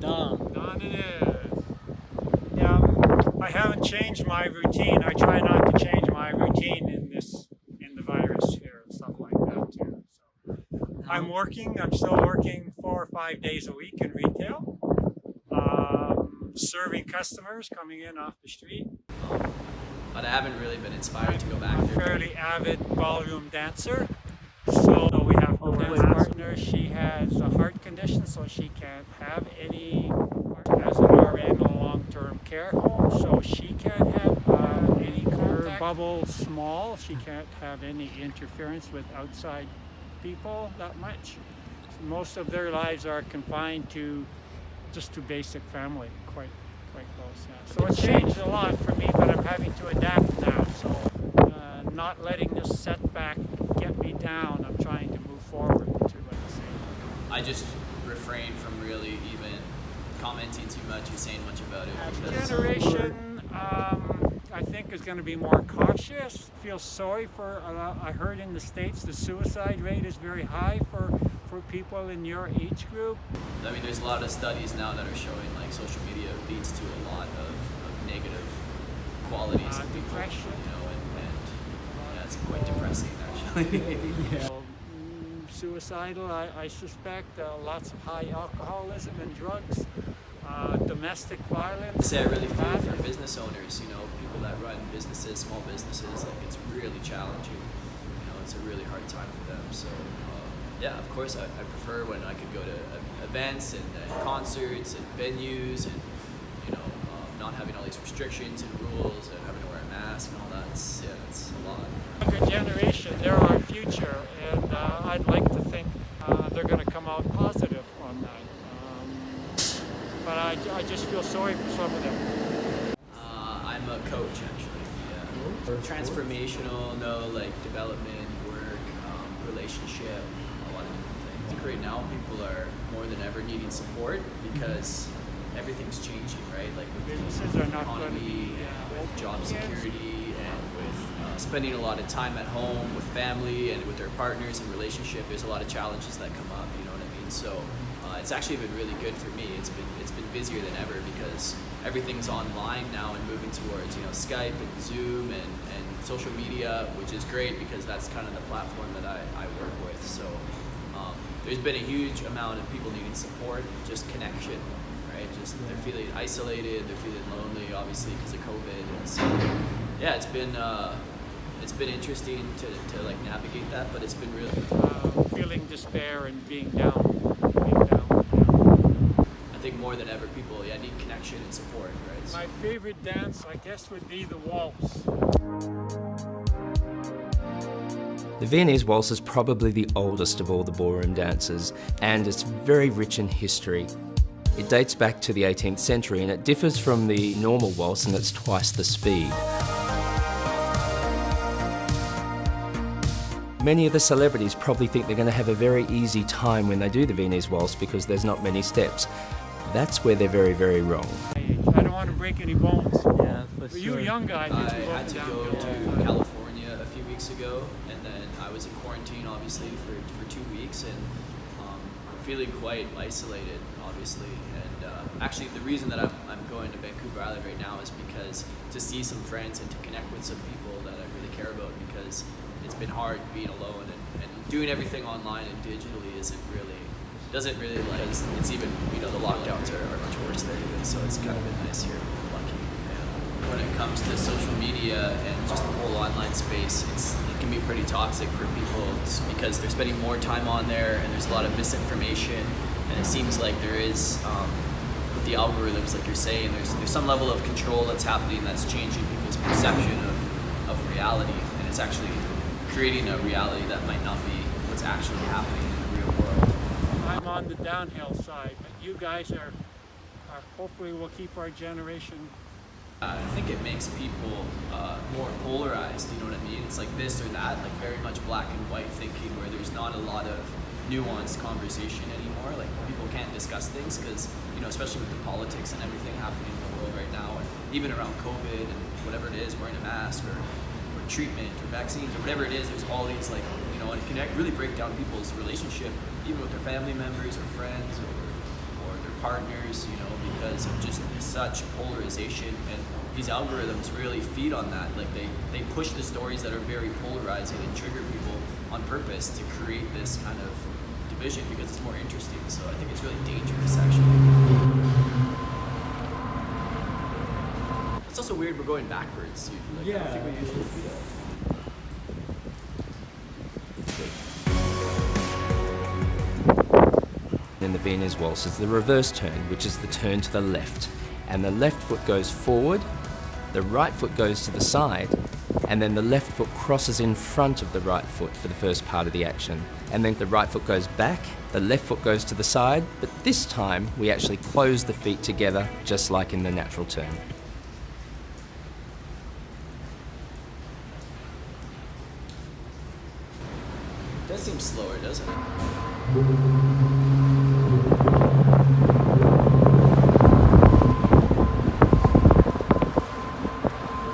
Don. Don it is. Yeah, I haven't changed my routine. I try not to change my routine in the virus here and stuff like that too. So I'm still working 4 or 5 days a week in retail, serving customers coming in off the street. But I haven't really been inspired to go back I'm a there. fairly avid ballroom dancer. So we have a dance partner. She has a heart condition, so she can't have any, as an RN in a long-term care home, so she can't have any contact. Her bubble's small. She can't have any interference with outside people that much. So most of their lives are confined to just to basic family, quite close. Yeah. So it's changed a lot for me, but I'm having to adapt now. So not letting this setback get me down. I'm trying to move forward to say. I just refrain from really even commenting too much or saying much about it. The generation, I think, is going to be more cautious. Feel sorry for. I heard in the States the suicide rate is very high for people in your age group. I mean, there's a lot of studies now that are showing like social media leads to a lot of negative qualities of people, depression. you know, and yeah, it's quite depressing actually. Yeah. Suicidal, I suspect, lots of high alcoholism and drugs, domestic violence. I really feel for business owners, you know, people that run businesses, small businesses, like it's really challenging. You know, it's a really hard time for them. So yeah, of course, I prefer when I could go to events and concerts and venues and, you know, not having all these restrictions and rules and having to wear a mask and all that. It's a lot. Younger generation, they're our future, and I'd like to think they're going to come out positive on that. But I just feel sorry for some of them. I'm a coach actually. Yeah. Transformational, like development, work, relationship. I think right now people are more than ever needing support because everything's changing, right? Like with businesses are not going to be with job security and with spending a lot of time at home with family and with their partners and relationship. There's a lot of challenges that come up. You know what I mean? So it's actually been really good for me. It's been busier than ever because everything's online now and moving towards Skype and Zoom and social media, which is great because that's kind of the platform that I work with. So. There's been a huge amount of people needing support, just connection, right? Just they're feeling isolated, they're feeling lonely, obviously because of COVID. And so, yeah, it's been interesting to like navigate that, but it's been really feeling despair and being down. I think more than ever, people need connection and support, right? My favorite dance, I guess, would be the waltz. The Viennese waltz is probably the oldest of all the ballroom dances, and it's very rich in history. It dates back to the 18th century and it differs from the normal waltz and it's twice the speed. Many of the celebrities probably think they're going to have a very easy time when they do the Viennese waltz because there's not many steps. That's where they're very, very wrong. I don't want to break any bones. Yeah, for sure. You young guys, I had to go to California a few weeks ago, and then I was in quarantine, obviously, for 2 weeks, and feeling quite isolated, obviously. And actually, the reason that I'm going to Vancouver Island right now is because to see some friends and to connect with some people that I really care about, because it's been hard being alone and doing everything online and digitally doesn't really because it's even the lockdowns are much worse there even, so it's kind of been nice here. We're lucky. Yeah. When it comes to social media and just the whole online space, it can be pretty toxic for people because they're spending more time on there and there's a lot of misinformation, and it seems like there is with the algorithms, like you're saying, there's some level of control that's happening that's changing people's perception of reality, and it's actually creating a reality that might not be what's actually happening in the real world. I'm on the downhill side, but you guys are hopefully will keep our generation. I think it makes people more polarized, you know what I mean? It's like this or that, like very much black and white thinking where there's not a lot of nuanced conversation anymore. Like people can't discuss things because, especially with the politics and everything happening in the world right now, and even around COVID and whatever it is, wearing a mask or treatment or vaccines or whatever it is, there's all these and it can really break down people's relationship, even with their family members or friends or their partners, you know, because of just such polarization, and these algorithms really feed on that. Like they push the stories that are very polarizing and trigger people on purpose to create this kind of division because it's more interesting. So I think it's really dangerous, actually. It's also weird we're going backwards usually. Like, I don't think we usually do that. In the Viennese waltz is the reverse turn, which is the turn to the left. And the left foot goes forward, the right foot goes to the side, and then the left foot crosses in front of the right foot for the first part of the action. And then the right foot goes back, the left foot goes to the side, but this time we actually close the feet together, just like in the natural turn. It does seem slower, doesn't it?